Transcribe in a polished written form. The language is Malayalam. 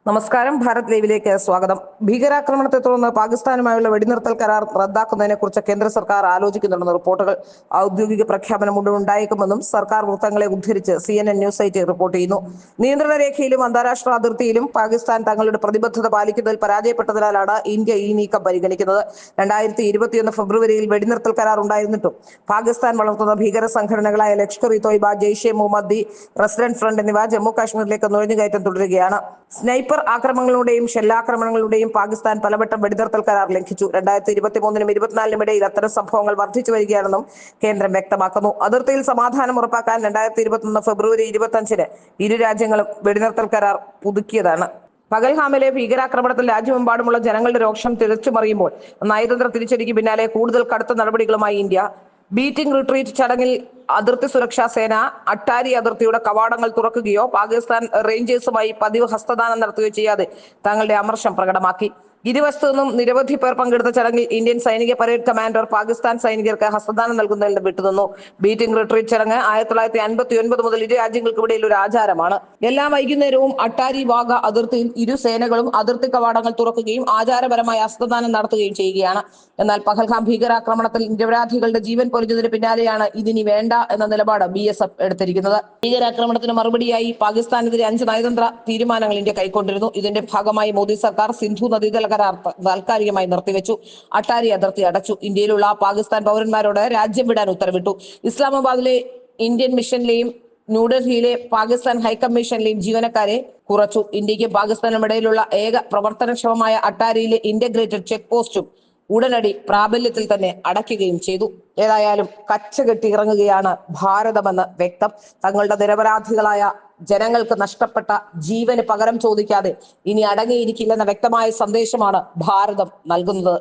നമസ്കാരം. ഭാരത് ലൈവിലേക്ക് സ്വാഗതം. ഭീകരാക്രമണത്തെ തുടർന്ന് പാകിസ്ഥാനുമായുള്ള വെടിനിർത്തൽ കരാർ റദ്ദാക്കുന്നതിനെ കുറിച്ച് കേന്ദ്ര സർക്കാർ ആലോചിക്കുന്നുണ്ടെന്ന് റിപ്പോർട്ടുകൾ. ഔദ്യോഗിക പ്രഖ്യാപനം ഉടൻ ഉണ്ടായേക്കുമെന്നും സർക്കാർ വൃത്തങ്ങളെ ഉദ്ധരിച്ച് CNN ന്യൂസ് സൈറ്റ് റിപ്പോർട്ട് ചെയ്യുന്നു. നിയന്ത്രണ രേഖയിലും അന്താരാഷ്ട്ര അതിർത്തിയിലും പാകിസ്ഥാൻ തങ്ങളുടെ പ്രതിബദ്ധത പാലിക്കുന്നതിൽ പരാജയപ്പെട്ടതിനാലാണ് ഇന്ത്യ ഈ നീക്കം പരിഗണിക്കുന്നത്. 2021 ഫെബ്രുവരിയിൽ വെടിനിർത്തൽ കരാർ ഉണ്ടായിരുന്നിട്ടും പാകിസ്ഥാൻ വളർത്തുന്ന ഭീകര സംഘടനകളായ ലഷ്കർ ഇ തോയ്ബ, ജെയ്ഷെ മുഹമ്മദ്, റെസിഡന്റ് ഫ്രണ്ട് എന്നിവ ജമ്മു കാശ്മീരിലേക്ക് നുഴഞ്ഞുകയറ്റം തുടരുകയാണ്. സ്നൈപ്പർ ആക്രമണങ്ങളുടെയും ഷെല്ലാക്രമണങ്ങളുടെയും പാകിസ്ഥാൻ പലവട്ടം വെടിനിർത്തൽ കരാർ ലംഘിച്ചു. 2023-നും 2024-നും ഇടയിൽ അത്തരം സംഭവങ്ങൾ വർദ്ധിച്ചു വരികയാണെന്നും കേന്ദ്രം വ്യക്തമാക്കുന്നു. അതിർത്തിയിൽ സമാധാനം ഉറപ്പാക്കാൻ 2021 ഫെബ്രുവരി 25-ന് ഇരു രാജ്യങ്ങളും വെടിനിർത്തൽ കരാർ പുതുക്കിയതാണ്. പഹൽഗാമിലെ ഭീകരാക്രമണത്തിൽ രാജ്യമെമ്പാടുമുള്ള ജനങ്ങളുടെ രോഷം തിരിച്ചുമറിയുമ്പോൾ നയതന്ത്ര തിരിച്ചടിക്ക് പിന്നാലെ കൂടുതൽ കടുത്ത നടപടികളുമായി ഇന്ത്യ. ബീറ്റിംഗ് റിട്രീറ്റ് ചടങ്ങിൽ അതിർത്തി സുരക്ഷാ സേന അട്ടാരി അതിർത്തിയുടെ കവാടങ്ങൾ തുറക്കുകയോ പാകിസ്ഥാൻ റേഞ്ചേഴ്സുമായി പതിവ് ഹസ്തദാനം നടത്തുകയോ ചെയ്യാതെ തങ്ങളുടെ അമർഷം പ്രകടമാക്കി. ഇരുവശത്തു നിന്നും നിരവധി പേർ പങ്കെടുത്ത ചടങ്ങിൽ ഇന്ത്യൻ സൈനിക പരേഡ് കമാൻഡർ പാകിസ്ഥാൻ സൈനികർക്ക് ഹസ്തദാനം നൽകുന്നതിൽ വിട്ടുനിന്നു. ബീറ്റിംഗ് റിട്രീറ്റ് ചടങ്ങ് 1959 മുതൽ ഇരു രാജ്യങ്ങൾക്കിടയിൽ ഒരു ആചാരമാണ്. എല്ലാ വൈകുന്നേരവും അട്ടാരി വാഗ അതിർത്തിയിൽ ഇരു സേനകളും അതിർത്തി കവാടങ്ങൾ തുറക്കുകയും ആചാരപരമായ ഹസ്തദാനം നടത്തുകയും ചെയ്യുകയാണ്. എന്നാൽ പഹൽഗാം ഭീകരാക്രമണത്തിൽ നിരപരാധികളുടെ ജീവൻ പൊലിഞ്ഞതിന് പിന്നാലെയാണ് ഇതിനി വേണ്ട എന്ന നിലപാട് BSF എടുത്തിരിക്കുന്നത്. ഭീകരാക്രമണത്തിന് മറുപടിയായി പാകിസ്ഥാനെതിരെ 5 നയതന്ത്ര തീരുമാനങ്ങൾ ഇന്ത്യ കൈക്കൊണ്ടിരുന്നു. ഇതിന്റെ ഭാഗമായി മോദി സർക്കാർ സിന്ധു നദീതല കരാർ താൽക്കാലികമായി നിർത്തിവെച്ചു. അട്ടാരി അതിർത്തി അടച്ചു. ഇന്ത്യയിലുള്ള പാകിസ്ഥാൻ പൗരന്മാരോട് രാജ്യം വിടാൻ ഉത്തരവിട്ടു. ഇസ്ലാമാബാദിലെ ഇന്ത്യൻ മിഷനിലെയും ന്യൂഡൽഹിയിലെ പാകിസ്ഥാൻ ഹൈക്കമ്മീഷനിലെയും ജീവനക്കാരെ കുറച്ചു. ഇന്ത്യക്കും പാകിസ്ഥാനും ഇടയിലുള്ള ഏക പ്രവർത്തനക്ഷമമായ അട്ടാരിയിലെ ഇന്റഗ്രേറ്റഡ് ചെക്ക് പോസ്റ്റും ഉടനടി പ്രാബല്യത്തിൽ തന്നെ അടയ്ക്കുകയും ചെയ്തു. ഏതായാലും കച്ചകെട്ടി ഇറങ്ങുകയാണ് ഭാരതമെന്ന് വ്യക്തം. തങ്ങളുടെ നിരപരാധികളായ ജനങ്ങൾക്ക് നഷ്ടപ്പെട്ട ജീവന് പകരം ചോദിക്കാതെ ഇനി അടങ്ങിയിരിക്കില്ലെന്ന വ്യക്തമായ സന്ദേശമാണ് ഭാരതം നൽകുന്നത്.